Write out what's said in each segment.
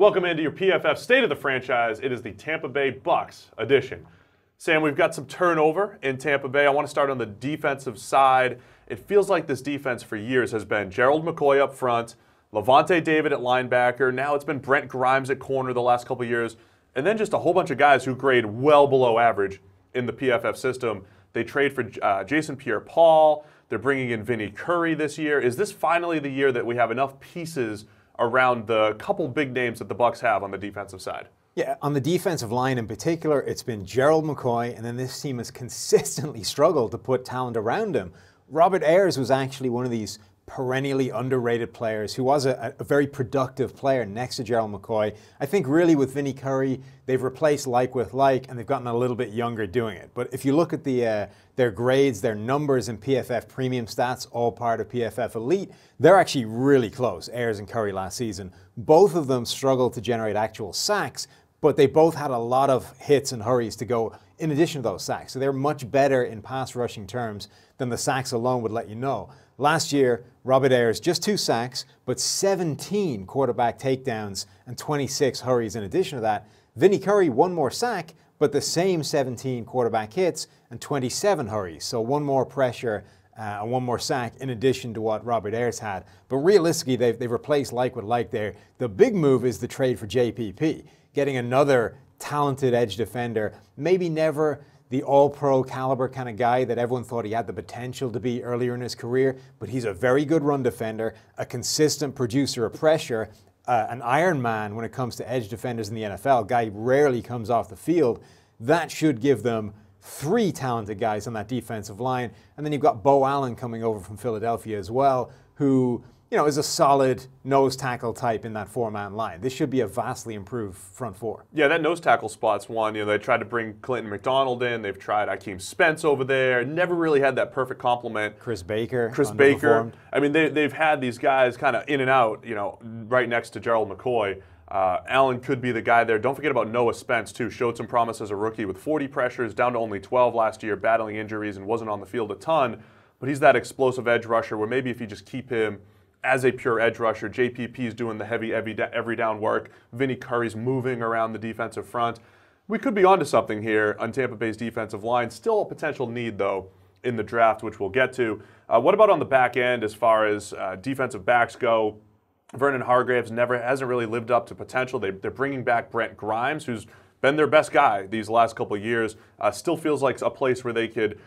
Welcome into your PFF State of the Franchise. It is the Tampa Bay Bucs edition. Sam, we've got some turnover in Tampa Bay. I want to start on the defensive side. It feels like this defense for years has been Gerald McCoy up front, Lavonte David at linebacker. Now it's been Brent Grimes at corner the last couple of years, and then just a whole bunch of guys who grade well below average in the PFF system. They trade for Jason Pierre-Paul. They're bringing in Vinny Curry this year. Is this finally the year that we have enough pieces around the couple big names that the Bucs have on the defensive side? Yeah, on the defensive line in particular, it's been Gerald McCoy, and then this team has consistently struggled to put talent around him. Robert Ayers was actually one of these perennially underrated players who was a very productive player next to Gerald McCoy. I think really with Vinny Curry, they've replaced like with like, and they've gotten a little bit younger doing it. But if you look at their grades, their numbers in PFF Premium Stats, all part of PFF Elite, they're actually really close, Ayers and Curry last season. Both of them struggled to generate actual sacks, but they both had a lot of hits and hurries to go in addition to those sacks. So they're much better in pass rushing terms than the sacks alone would let you know. Last year, Robert Ayers, just 2 sacks, but 17 quarterback takedowns and 26 hurries in addition to that. Vinny Curry, 1 more sack, but the same 17 quarterback hits and 27 hurries. So 1 more pressure and 1 more sack in addition to what Robert Ayers had. But realistically, they've replaced like with like there. The big move is the trade for JPP, getting another talented edge defender, maybe never the all-pro caliber kind of guy that everyone thought he had the potential to be earlier in his career, but he's a very good run defender, a consistent producer of pressure, an Iron Man when it comes to edge defenders in the NFL. Guy rarely comes off the field. That should give them 3 talented guys on that defensive line. And then you've got Beau Allen coming over from Philadelphia as well, who is a solid nose tackle type in that 4-man line. This should be a vastly improved front 4. Yeah, that nose tackle spot's one. They tried to bring Clinton McDonald in. They've tried Akeem Spence over there. Never really had that perfect complement. Chris Baker. I mean, they've had these guys kind of in and out, right next to Gerald McCoy. Allen could be the guy there. Don't forget about Noah Spence, too. Showed some promise as a rookie with 40 pressures, down to only 12 last year, battling injuries and wasn't on the field a ton. But he's that explosive edge rusher where maybe if you just keep him as a pure edge rusher, JPP's doing the heavy every down work. Vinny Curry's moving around the defensive front. We could be onto something here on Tampa Bay's defensive line. Still a potential need, though, in the draft, which we'll get to. What about on the back end as far as defensive backs go? Vernon Hargreaves hasn't really lived up to potential. They're bringing back Brent Grimes, who's been their best guy these last couple of years. Still feels like a place where they could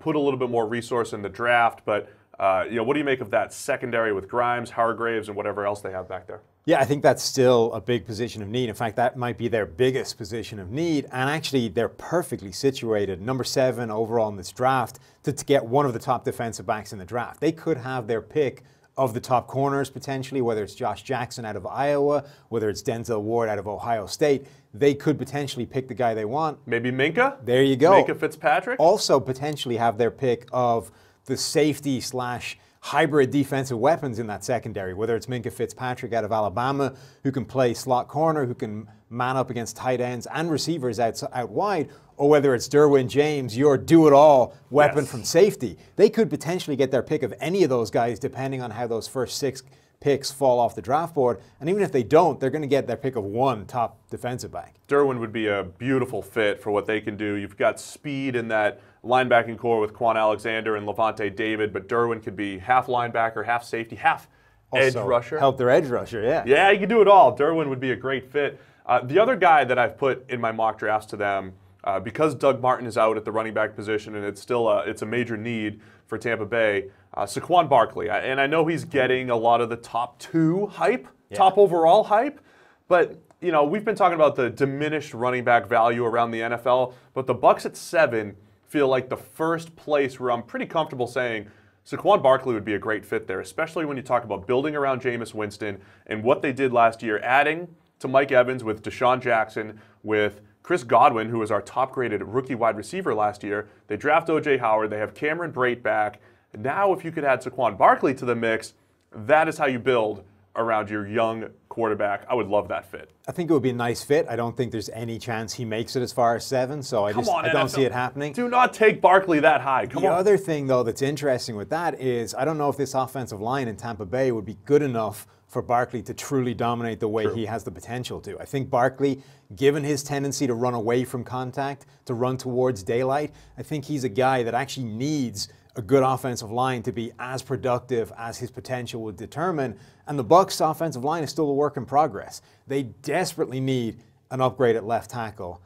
put a little bit more resource in the draft, but what do you make of that secondary with Grimes, Hargreaves, and whatever else they have back there? Yeah, I think that's still a big position of need. In fact, that might be their biggest position of need. And actually, they're perfectly situated, number 7 overall in this draft, to get one of the top defensive backs in the draft. They could have their pick of the top corners potentially, whether it's Josh Jackson out of Iowa, whether it's Denzel Ward out of Ohio State. They could potentially pick the guy they want. Maybe Minka? There you go. Minka Fitzpatrick? Also potentially have their pick of the safety / hybrid defensive weapons in that secondary, whether it's Minka Fitzpatrick out of Alabama, who can play slot corner, who can man up against tight ends and receivers out wide, or whether it's Derwin James, your do-it-all weapon from safety. They could potentially get their pick of any of those guys depending on how those first 6 picks fall off the draft board. And even if they don't, they're going to get their pick of 1 top defensive back. Derwin would be a beautiful fit for what they can do. You've got speed in that linebacking core with Quan Alexander and Lavonte David, but Derwin could be half linebacker, half safety, half edge rusher. Help their edge rusher, yeah. Yeah, you can do it all. Derwin would be a great fit. The other guy that I've put in my mock drafts to them, because Doug Martin is out at the running back position and it's still it's a major need for Tampa Bay, Saquon Barkley. And I know he's getting a lot of the top 2 hype, top overall hype, but we've been talking about the diminished running back value around the NFL, but the Bucs at 7 feel like the first place where I'm pretty comfortable saying Saquon Barkley would be a great fit there, especially when you talk about building around Jameis Winston and what they did last year, adding to Mike Evans with Deshaun Jackson, with Chris Godwin, who was our top-graded rookie wide receiver last year. They draft O.J. Howard. They have Cameron Brate back. Now, if you could add Saquon Barkley to the mix, that is how you build around your young quarterback. I would love that fit. I think it would be a nice fit. I don't think there's any chance he makes it as far as 7, so I don't see it happening. Do not take Barkley that high. Come on. The other thing, though, that's interesting with that is I don't know if this offensive line in Tampa Bay would be good enough for Barkley to truly dominate the way he has the potential to. I think Barkley, given his tendency to run away from contact, to run towards daylight, I think he's a guy that actually needs a good offensive line to be as productive as his potential would determine. And the Bucs' offensive line is still a work in progress. They desperately need an upgrade at left tackle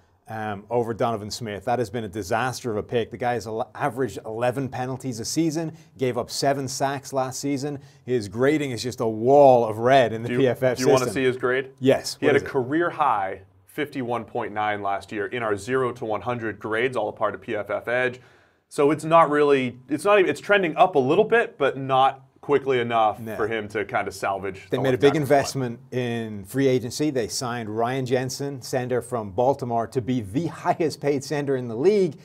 over Donovan Smith. That has been a disaster of a pick. The guy has averaged 11 penalties a season, gave up 7 sacks last season. His grading is just a wall of red in the PFF system. Do you want to see his grade? Yes. He had a career high 51.9 last year in our 0 to 100 grades, all a part of PFF Edge. So it's trending up a little bit, but not quickly enough for him to kind of salvage. They made a big investment in free agency. They signed Ryan Jensen, center from Baltimore, to be the highest paid center in the league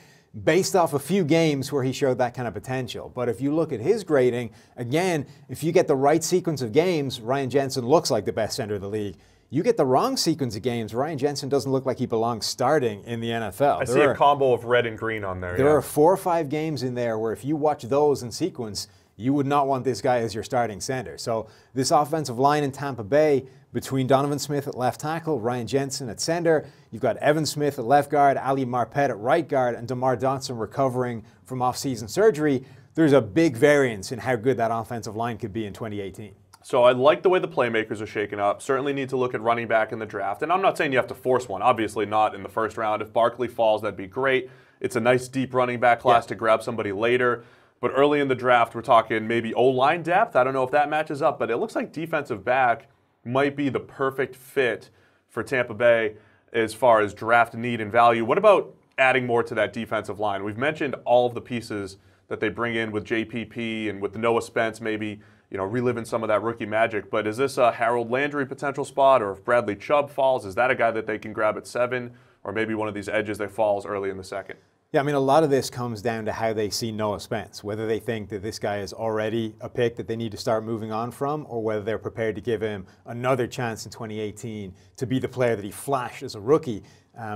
based off a few games where he showed that kind of potential. But if you look at his grading, again, if you get the right sequence of games, Ryan Jensen looks like the best center of the league. You get the wrong sequence of games, Ryan Jensen doesn't look like he belongs starting in the NFL. I see a combo of red and green on there. There are 4 or 5 games in there where if you watch those in sequence, you would not want this guy as your starting center. So this offensive line in Tampa Bay, between Donovan Smith at left tackle, Ryan Jensen at center, you've got Evan Smith at left guard, Ali Marpet at right guard, and DeMar Dotson recovering from off-season surgery. There's a big variance in how good that offensive line could be in 2018. So I like the way the playmakers are shaken up. Certainly need to look at running back in the draft. And I'm not saying you have to force one. Obviously not in the first round. If Barkley falls, that'd be great. It's a nice deep running back class to grab somebody later. But early in the draft, we're talking maybe O-line depth. I don't know if that matches up, but it looks like defensive back might be the perfect fit for Tampa Bay as far as draft need and value. What about adding more to that defensive line? We've mentioned all of the pieces that they bring in with JPP and with Noah Spence, maybe reliving some of that rookie magic. But is this a Harold Landry potential spot, or if Bradley Chubb falls, is that a guy that they can grab at 7, or maybe one of these edges that falls early in the 2nd? Yeah, I mean, a lot of this comes down to how they see Noah Spence, whether they think that this guy is already a pick that they need to start moving on from, or whether they're prepared to give him another chance in 2018 to be the player that he flashed as a rookie.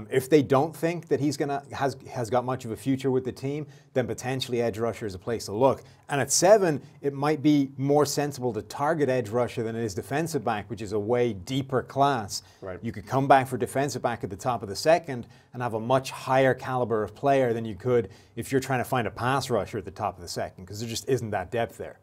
If they don't think that he's has got much of a future with the team, then potentially edge rusher is a place to look. And at 7, it might be more sensible to target edge rusher than it is defensive back, which is a way deeper class. Right. You could come back for defensive back at the top of the 2nd and have a much higher caliber of player than you could if you're trying to find a pass rusher at the top of the 2nd, because there just isn't that depth there.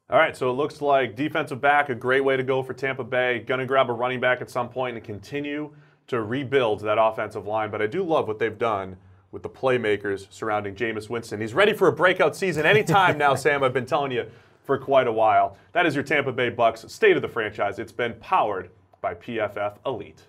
All right, so it looks like defensive back, a great way to go for Tampa Bay. Going to grab a running back at some point and continue to rebuild that offensive line. But I do love what they've done with the playmakers surrounding Jameis Winston. He's ready for a breakout season anytime now, Sam. I've been telling you for quite a while. That is your Tampa Bay Bucs State of the Franchise. It's been powered by PFF Elite.